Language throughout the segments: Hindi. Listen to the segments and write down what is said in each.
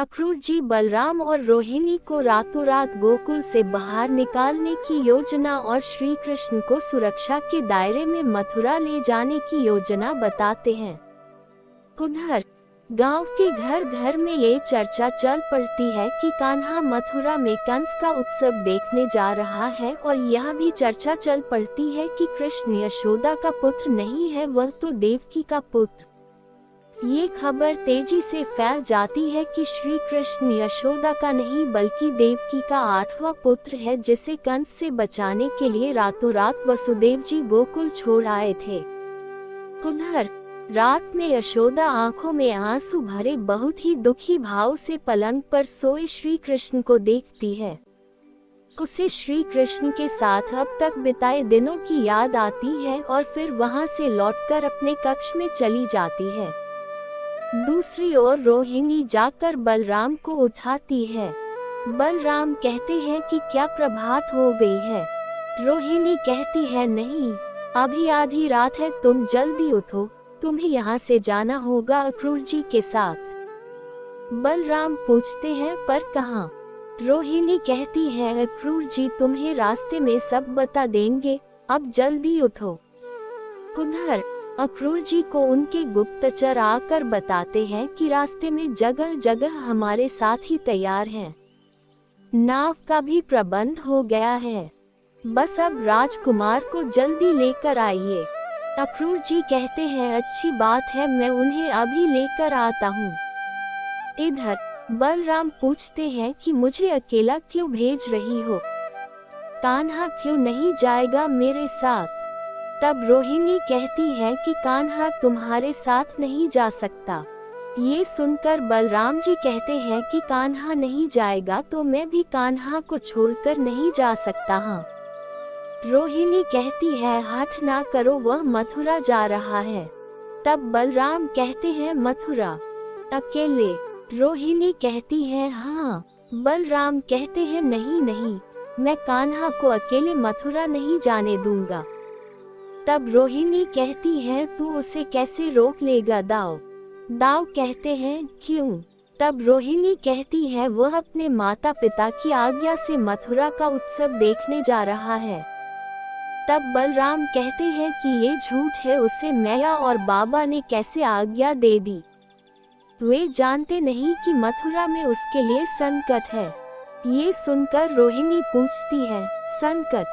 अक्रूर जी बलराम और रोहिणी को रातों रात गोकुल से बाहर निकालने की योजना और श्री कृष्ण को सुरक्षा के दायरे में मथुरा ले जाने की योजना बताते हैं। उधर गांव के घर घर में ये चर्चा चल पड़ती है कि कान्हा मथुरा में कंस का उत्सव देखने जा रहा है, और यह भी चर्चा चल पड़ती है कि कृष्ण यशोदा का पुत्र नहीं है, वह तो देवकी का पुत्र। ये खबर तेजी से फैल जाती है कि श्री कृष्ण यशोदा का नहीं बल्कि देवकी का 8वां पुत्र है, जिसे कंस से बचाने के लिए रातों रात वसुदेव जी गोकुल छोड़ आए थे। उधर रात में यशोदा आंखों में आंसू भरे बहुत ही दुखी भाव से पलंग पर सोए श्री कृष्ण को देखती है। उसे श्री कृष्ण के साथ अब तक बिताए दिनों की याद आती है और फिर वहां से लौटकर अपने कक्ष में चली जाती है। दूसरी ओर रोहिणी जाकर बलराम को उठाती है। बलराम कहते हैं कि क्या प्रभात हो गई है। रोहिणी कहती है नहीं, अभी आधी रात है, तुम जल्दी उठो, तुम्हें यहाँ से जाना होगा अक्रूर जी के साथ। बलराम पूछते हैं पर कहाँ। रोहिणी कहती है अक्रूर जी तुम्हें रास्ते में सब बता देंगे, अब जल्दी उठो। उधर अक्रूर जी को उनके गुप्तचर आकर बताते हैं कि रास्ते में जगह जगह हमारे साथ ही तैयार हैं। नाव का भी प्रबंध हो गया है, बस अब राजकुमार को जल्दी लेकर आइए। अक्रूर जी कहते हैं अच्छी बात है, मैं उन्हें अभी लेकर आता हूँ। इधर बलराम पूछते हैं कि मुझे अकेला क्यों भेज रही हो, कान्हा क्यों नहीं जाएगा मेरे साथ। तब रोहिणी कहती है कि कान्हा तुम्हारे साथ नहीं जा सकता। ये सुनकर बलराम जी कहते हैं कि कान्हा नहीं जाएगा तो मैं भी कान्हा को छोड़कर नहीं जा सकता। हाँ। रोहिणी कहती है हठ ना करो, वह मथुरा जा रहा है। तब बलराम कहते हैं मथुरा अकेले। रोहिणी कहती है हाँ। बलराम कहते हैं नहीं नहीं, मैं कान्हा को अकेले मथुरा नहीं जाने दूंगा। तब रोहिणी कहती है तू उसे कैसे रोक लेगा दाव। दाव कहते हैं क्यों। तब रोहिणी कहती है वह अपने माता पिता की आज्ञा से मथुरा का उत्सव देखने जा रहा है। तब बलराम कहते हैं कि ये झूठ है, उसे मैया और बाबा ने कैसे आज्ञा दे दी। वे जानते नहीं कि मथुरा में उसके लिए संकट है। ये सुनकर रोहिणी पूछती है संकट,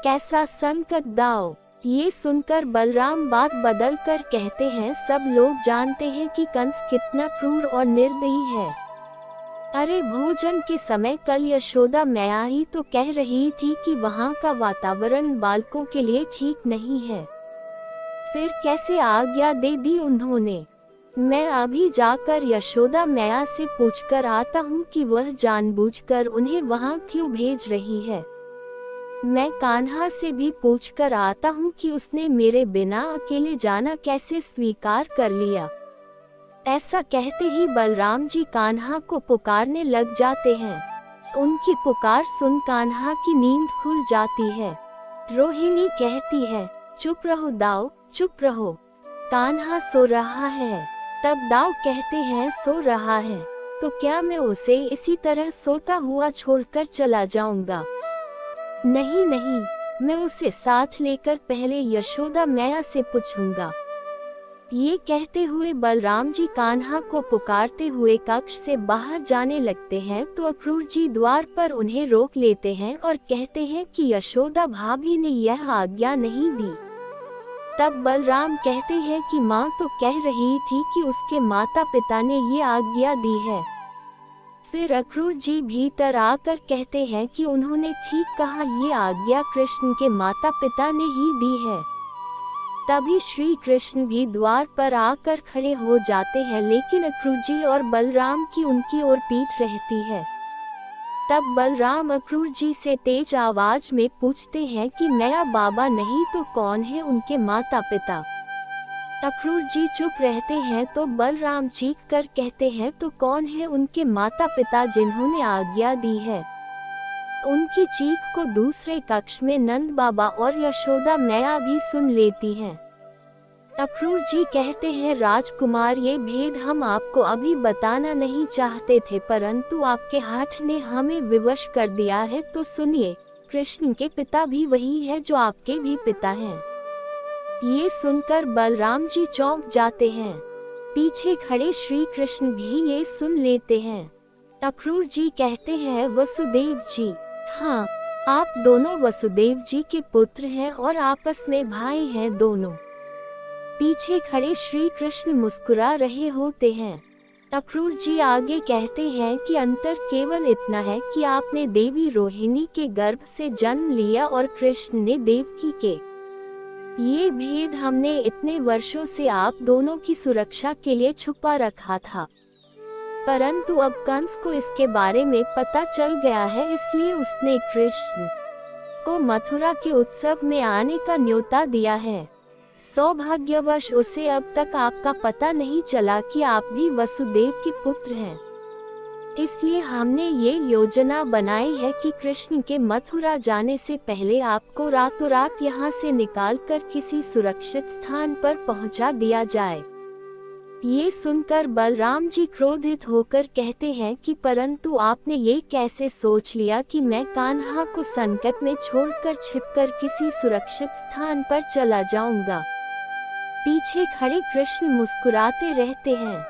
कैसा संकट दाव। ये सुनकर बलराम बात बदल कर कहते हैं सब लोग जानते हैं कि कंस कितना क्रूर और निर्दयी है। अरे भोजन के समय कल यशोदा मैया ही तो कह रही थी कि वहाँ का वातावरण बालकों के लिए ठीक नहीं है, फिर कैसे आज्ञा दे दी उन्होंने। मैं अभी जाकर यशोदा मैया से पूछकर आता हूँ कि वह जानबूझकर उन्हें वहाँ क्यों भेज रही है। मैं कान्हा से भी पूछकर आता हूँ कि उसने मेरे बिना अकेले जाना कैसे स्वीकार कर लिया। ऐसा कहते ही बलराम जी कान्हा को पुकारने लग जाते हैं। उनकी पुकार सुन कान्हा की नींद खुल जाती है। रोहिणी कहती है चुप रहो दाव, चुप रहो, कान्हा सो रहा है। तब दाव कहते हैं सो रहा है तो क्या मैं उसे इसी तरह सोता हुआ छोड़कर चला जाऊंगा। नहीं नहीं, मैं उसे साथ लेकर पहले यशोदा मैया से पूछूंगा। ये कहते हुए बलराम जी कान्हा को पुकारते हुए कक्ष से बाहर जाने लगते हैं तो अक्रूर जी द्वार पर उन्हें रोक लेते हैं और कहते हैं कि यशोदा भाभी ने यह आज्ञा नहीं दी। तब बलराम कहते हैं कि माँ तो कह रही थी कि उसके माता पिता ने ये आज्ञा दी है। फिर अक्रूर जी भीतर आकर कहते हैं कि उन्होंने ठीक कहा, ये आज्ञा कृष्ण के माता पिता ने ही दी है। तभी श्री कृष्ण भी द्वार पर आकर खड़े हो जाते हैं, लेकिन अक्रूर जी और बलराम की उनकी ओर पीठ रहती है। तब बलराम अक्रूर जी से तेज आवाज में पूछते हैं कि मैया बाबा नहीं तो कौन है उनके माता पिता। अक्रूर जी चुप रहते हैं तो बलराम चीख कर कहते हैं तो कौन है उनके माता पिता जिन्होंने आज्ञा दी है। उनकी चीख को दूसरे कक्ष में नंद बाबा और यशोदा मैया भी सुन लेती हैं। अक्रूर जी कहते हैं, राजकुमार, ये भेद हम आपको अभी बताना नहीं चाहते थे, परंतु आपके हठ ने हमें विवश कर दिया है। तो सुनिए, कृष्ण के पिता भी वही है जो आपके भी पिता हैं। ये सुनकर बलराम जी चौंक जाते हैं। पीछे खड़े श्री कृष्ण भी ये सुन लेते हैं। अक्रूर जी कहते हैं, वसुदेव जी, हाँ, आप दोनों वसुदेव जी के पुत्र हैं और आपस में भाई हैं दोनों। पीछे खड़े श्री कृष्ण मुस्कुरा रहे होते हैं। अक्रूर जी आगे कहते हैं कि अंतर केवल इतना है कि आपने देवी रोहिणी के गर्भ से जन्म लिया और कृष्ण ने देवकी के। ये भेद हमने इतने वर्षों से आप दोनों की सुरक्षा के लिए छुपा रखा था, परंतु अब कंस को इसके बारे में पता चल गया है, इसलिए उसने कृष्ण को मथुरा के उत्सव में आने का न्योता दिया है। सौभाग्यवश उसे अब तक आपका पता नहीं चला कि आप भी वसुदेव के पुत्र हैं। इसलिए हमने ये योजना बनाई है कि कृष्ण के मथुरा जाने से पहले आपको रातों रात यहाँ से निकालकर किसी सुरक्षित स्थान पर पहुँचा दिया जाए। ये सुनकर बलराम जी क्रोधित होकर कहते हैं कि परंतु आपने ये कैसे सोच लिया कि मैं कान्हा को संकट में छोड़कर छिपकर किसी सुरक्षित स्थान पर चला जाऊंगा। पीछे खड़े कृष्ण मुस्कुराते रहते हैं।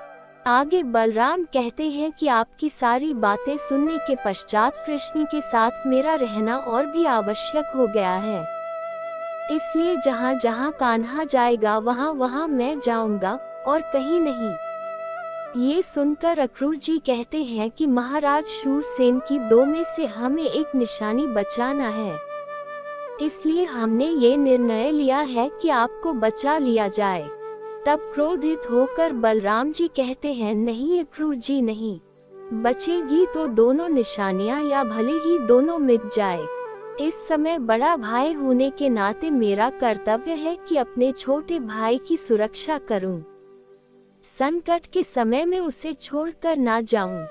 आगे बलराम कहते हैं कि आपकी सारी बातें सुनने के पश्चात कृष्ण के साथ मेरा रहना और भी आवश्यक हो गया है, इसलिए जहाँ जहाँ कान्हा जाएगा वहाँ वहाँ मैं जाऊंगा और कहीं नहीं। ये सुनकर अक्रूर जी कहते हैं कि महाराज शूरसेन की दो में से हमें एक निशानी बचाना है, इसलिए हमने ये निर्णय लिया है कि आपको बचा लिया जाए। तब क्रोधित होकर बलराम जी कहते हैं, नहीं अक्रूर जी नहीं, बचेगी तो दोनों निशानियां या भले ही दोनों मिट जाए। इस समय बड़ा भाई होने के नाते मेरा कर्तव्य है कि अपने छोटे भाई की सुरक्षा करूं। संकट के समय में उसे छोड़कर ना जाऊं।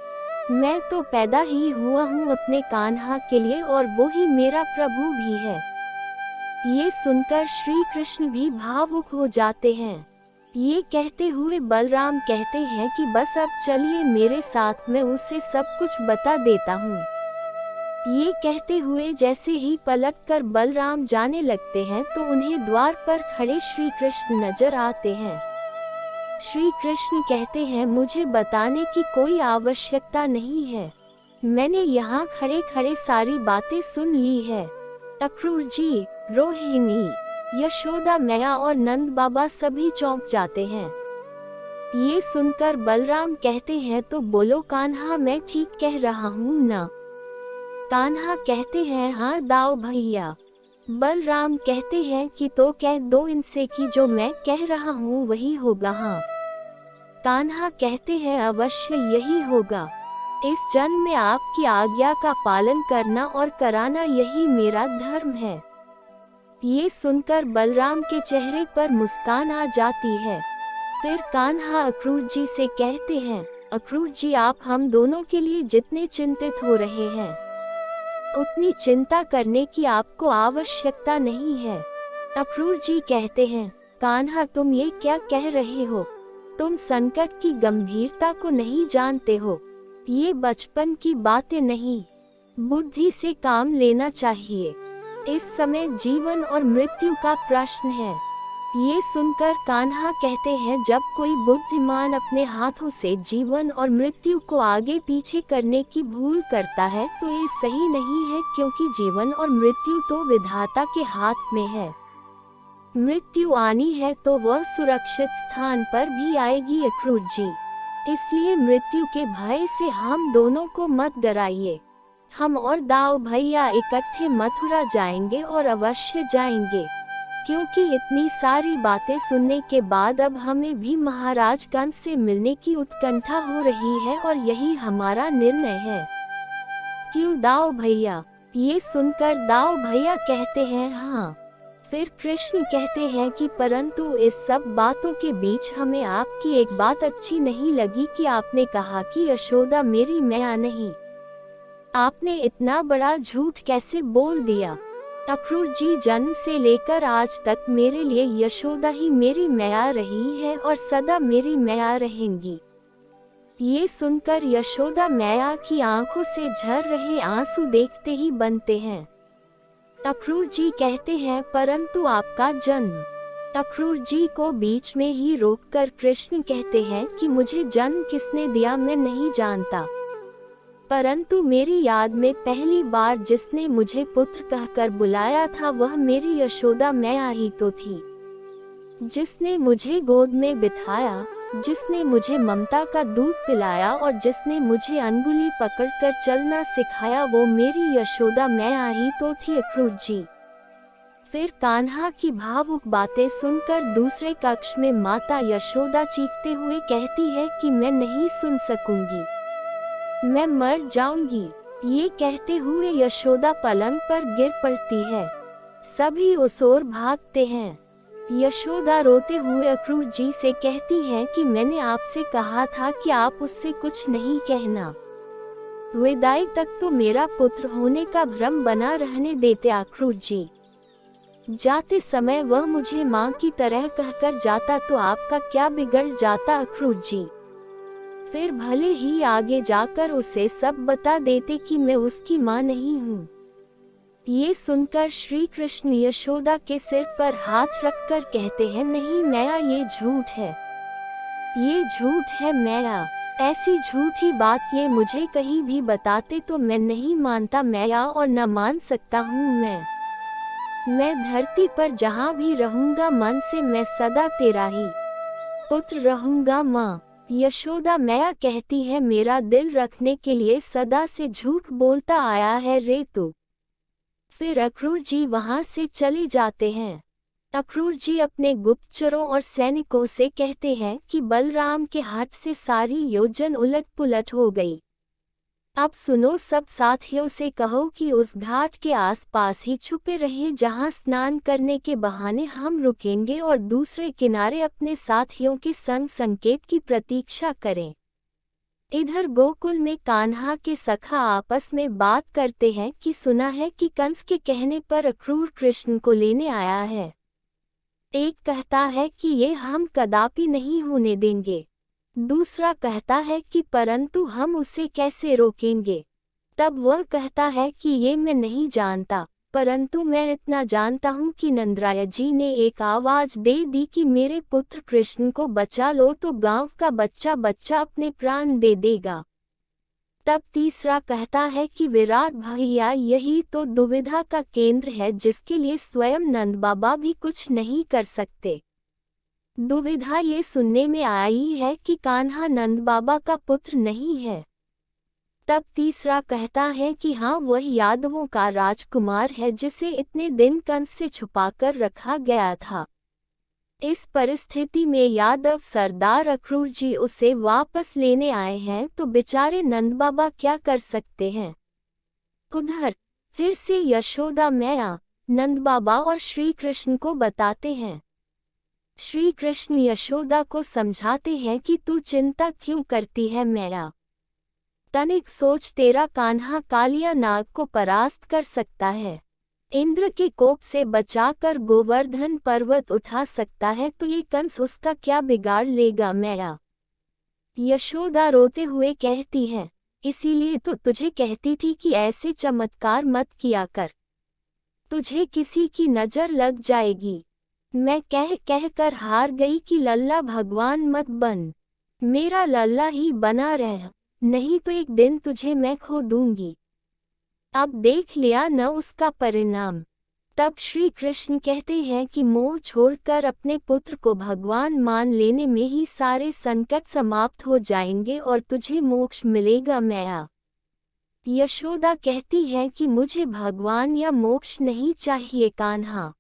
मैं तो पैदा ही हुआ हूँ अपने कान्हा के लिए और वो ही मेरा प्रभु भी है। ये सुनकर श्री कृष्ण भी भावुक हो जाते हैं। ये कहते हुए बलराम कहते हैं कि बस अब चलिए मेरे साथ, मैं उसे सब कुछ बता देता हूँ। ये कहते हुए जैसे ही पलटकर बलराम जाने लगते हैं तो उन्हें द्वार पर खड़े श्री कृष्ण नजर आते हैं। श्री कृष्ण कहते हैं, मुझे बताने की कोई आवश्यकता नहीं है, मैंने यहाँ खड़े खड़े सारी बातें सुन ली है। अक्रूर जी, रोहिणी, यशोदा मैया और नंद बाबा सभी चौंक जाते हैं। ये सुनकर बलराम कहते हैं, तो बोलो कान्हा, मैं ठीक कह रहा हूँ ना? कान्हा कहते हैं, हाँ दाऊ भैया। बलराम कहते हैं कि तो कह दो इनसे कि जो मैं कह रहा हूँ वही होगा। हाँ। कान्हा कहते हैं, अवश्य यही होगा। इस जन्म में आपकी आज्ञा का पालन करना और कराना यही मेरा धर्म है। ये सुनकर बलराम के चेहरे पर मुस्कान आ जाती है। फिर कान्हा अक्रूर जी से कहते हैं, अक्रूर जी, आप हम दोनों के लिए जितने चिंतित हो रहे हैं उतनी चिंता करने की आपको आवश्यकता नहीं है। अक्रूर जी कहते हैं, कान्हा, तुम ये क्या कह रहे हो? तुम संकट की गंभीरता को नहीं जानते हो। ये बचपन की बातें नहीं, बुद्धि से काम लेना चाहिए। इस समय जीवन और मृत्यु का प्रश्न है। ये सुनकर कान्हा कहते हैं, जब कोई बुद्धिमान अपने हाथों से जीवन और मृत्यु को आगे पीछे करने की भूल करता है तो ये सही नहीं है, क्योंकि जीवन और मृत्यु तो विधाता के हाथ में है। मृत्यु आनी है तो वह सुरक्षित स्थान पर भी आएगी अक्रूर जी, इसलिए मृत्यु के भय से हम दोनों को मत डराइए। हम और दाऊ भैया इकट्ठे मथुरा जाएंगे और अवश्य जाएंगे, क्योंकि इतनी सारी बातें सुनने के बाद अब हमें भी महाराज कंस से मिलने की उत्कंठा हो रही है और यही हमारा निर्णय है। क्यों दाऊ भैया? ये सुनकर दाऊ भैया कहते हैं, हाँ। फिर कृष्ण कहते हैं कि परंतु इस सब बातों के बीच हमें आपकी एक बात अच्छी नहीं लगी कि आपने कहा कि यशोदा मेरी मैया नहीं। आपने इतना बड़ा झूठ कैसे बोल दिया? अक्रूर जी जन्म से लेकर आज तक मेरे लिए यशोदा ही मेरी मैया रही है और सदा मेरी मैया रहेंगी। ये सुनकर यशोदा मैया की आंखों से झर रहे आंसू देखते ही बनते हैं। अक्रूर जी कहते हैं, परंतु आपका जन्म। अक्रूर जी को बीच में ही रोककर कृष्ण कहते हैं कि मुझे जन्म किसने दिया मैं नहीं जानता, परंतु मेरी याद में पहली बार जिसने मुझे पुत्र कहकर बुलाया था वह मेरी यशोदा मैया ही तो थी। जिसने मुझे गोद में बिठाया, जिसने मुझे ममता का दूध पिलाया और जिसने मुझे अंगुली पकड़कर चलना सिखाया वो मेरी यशोदा मैया ही तो थी अक्रूर जी। फिर कान्हा की भावुक बातें सुनकर दूसरे कक्ष में माता यशोदा चीखते हुए कहती है कि मैं नहीं सुन सकूंगी, मैं मर जाऊंगी। ये कहते हुए यशोदा पलंग पर गिर पड़ती है। सभी उस ओर भागते हैं। यशोदा रोते हुए अक्रूर जी से कहती हैं कि मैंने आपसे कहा था कि आप उससे कुछ नहीं कहना। विदाई तक तो मेरा पुत्र होने का भ्रम बना रहने देते अक्रूर जी। जाते समय वह मुझे माँ की तरह कहकर जाता तो आपका क्या बिगड़ जाता अक्रूर जी। फिर भले ही आगे जाकर उसे सब बता देते कि मैं उसकी माँ नहीं हूँ। ये सुनकर श्री कृष्ण यशोदा के सिर पर हाथ रखकर कहते हैं, नहीं मैया ये झूठ है, ये झूठ है मैया। ऐसी झूठी बात ये मुझे कहीं भी बताते तो मैं नहीं मानता मैया और न मान सकता हूँ। मैं धरती पर जहाँ भी रहूँगा मन से मैं सदा तेरा ही पुत्र रहूँगा माँ। यशोदा मैया कहती है, मेरा दिल रखने के लिए सदा से झूठ बोलता आया है रे तू। फिर अक्रूर जी वहां से चले जाते हैं। अक्रूर जी अपने गुप्तचरों और सैनिकों से कहते हैं कि बलराम के हाथ से सारी योजन उलट पुलट हो गई। अब सुनो, सब साथियों से कहो कि उस घाट के आसपास ही छुपे रहे जहां स्नान करने के बहाने हम रुकेंगे और दूसरे किनारे अपने साथियों के संग संकेत की प्रतीक्षा करें। इधर गोकुल में कान्हा के सखा आपस में बात करते हैं कि सुना है कि कंस के कहने पर अक्रूर कृष्ण को लेने आया है। एक कहता है कि ये हम कदापि नहीं होने देंगे, दूसरा कहता है कि परंतु हम उसे कैसे रोकेंगे। तब वह कहता है कि ये मैं नहीं जानता, परंतु मैं इतना जानता हूँ कि नंदराय जी ने एक आवाज दे दी कि मेरे पुत्र कृष्ण को बचा लो तो गांव का बच्चा बच्चा अपने प्राण दे देगा। तब तीसरा कहता है कि विराट भैया यही तो दुविधा का केंद्र है जिसके लिए स्वयं नंद बाबा भी कुछ नहीं कर सकते। दुविधा ये सुनने में आई है कि कान्हा नंद बाबा का पुत्र नहीं है। तब तीसरा कहता है कि हाँ, वह यादवों का राजकुमार है जिसे इतने दिन कंस से छुपाकर रखा गया था। इस परिस्थिति में यादव सरदार अक्रूर जी उसे वापस लेने आए हैं तो बेचारे नंद बाबा क्या कर सकते हैं। उधर फिर से यशोदा मैया नंद बाबा और श्री कृष्ण को बताते हैं। श्री कृष्ण यशोदा को समझाते हैं कि तू चिंता क्यों करती है मैया, तनिक सोच, तेरा कान्हा कालिया नाग को परास्त कर सकता है, इंद्र के कोप से बचाकर गोवर्धन पर्वत उठा सकता है, तो ये कंस उसका क्या बिगाड़ लेगा मैया। यशोदा रोते हुए कहती है, इसीलिए तो तुझे कहती थी कि ऐसे चमत्कार मत किया कर, तुझे किसी की नजर लग जाएगी। मैं कह कह कर हार गई कि लल्ला भगवान मत बन, मेरा लल्ला ही बना रह, नहीं तो एक दिन तुझे मैं खो दूंगी। अब देख लिया न उसका परिणाम। तब श्री कृष्ण कहते हैं कि मोह छोड़कर अपने पुत्र को भगवान मान लेने में ही सारे संकट समाप्त हो जाएंगे और तुझे मोक्ष मिलेगा मैया। यशोदा कहती है कि मुझे भगवान या मोक्ष नहीं चाहिए कान्हा,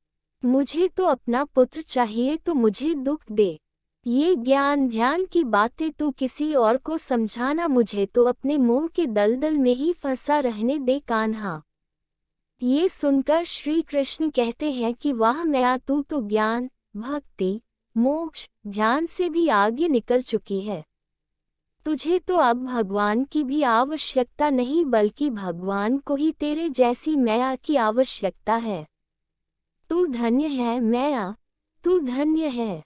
मुझे तो अपना पुत्र चाहिए, तो मुझे दुख दे। ये ज्ञान ध्यान की बातें तू किसी और को समझाना, मुझे तो अपने मोह के दलदल में ही फंसा रहने दे कान्हा। ये सुनकर श्री कृष्ण कहते हैं कि वाह मैया, तू तो ज्ञान भक्ति मोक्ष ध्यान से भी आगे निकल चुकी है। तुझे तो अब भगवान की भी आवश्यकता नहीं, बल्कि भगवान को ही तेरे जैसी मैया की आवश्यकता है। तू धन्य है मैया, तू धन्य है।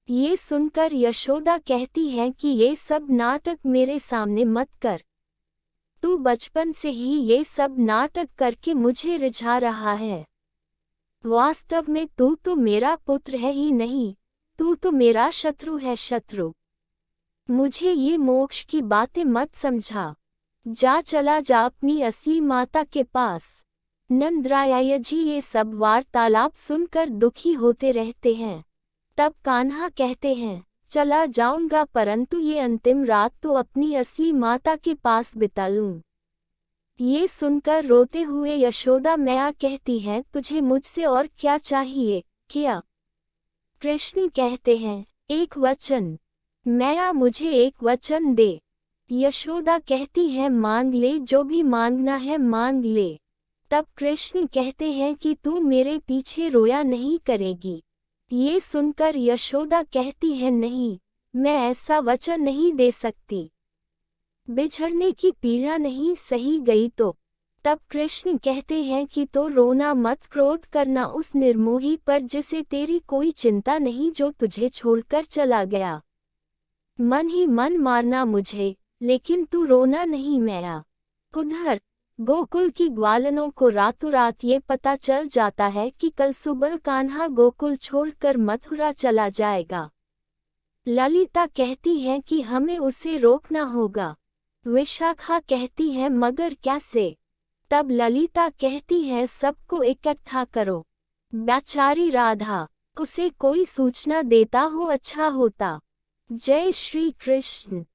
ये सुनकर यशोदा कहती है कि ये सब नाटक मेरे सामने मत कर। तू बचपन से ही ये सब नाटक करके मुझे रिझा रहा है। वास्तव में तू तो मेरा पुत्र है ही नहीं, तू तो मेरा शत्रु है, शत्रु। मुझे ये मोक्ष की बातें मत समझा। जा चला जा अपनी असली माता के पास। नंदराय जी ये सब वार्तालाप सुनकर दुखी होते रहते हैं। तब कान्हा कहते हैं, चला जाऊंगा परंतु ये अंतिम रात तो अपनी असली माता के पास बिता लूं। ये सुनकर रोते हुए यशोदा मैया कहती हैं, तुझे मुझसे और क्या चाहिए, क्या? कृष्ण कहते हैं, एक वचन। मैया मुझे एक वचन दे। यशोदा कहती है, मांग ले, जो भी मांगना है मांग ले। तब कृष्ण कहते हैं कि तू मेरे पीछे रोया नहीं करेगी। ये सुनकर यशोदा कहती है, नहीं, मैं ऐसा वचन नहीं दे सकती। बिछड़ने की पीड़ा नहीं सही गई तो। तब कृष्ण कहते हैं कि तो रोना मत, क्रोध करना उस निर्मोही पर जिसे तेरी कोई चिंता नहीं, जो तुझे छोड़कर चला गया। मन ही मन मारना मुझे, लेकिन तू रोना नहीं मैया। उधर गोकुल की ग्वालनों को रातों रात ये पता चल जाता है कि कल सुबह कान्हा गोकुल छोड़कर मथुरा चला जाएगा। ललिता कहती है कि हमें उसे रोकना होगा। विशाखा कहती है, मगर कैसे? तब ललिता कहती है, सबको इकट्ठा करो। बेचारी राधा, उसे कोई सूचना देता हो अच्छा होता। जय श्री कृष्ण।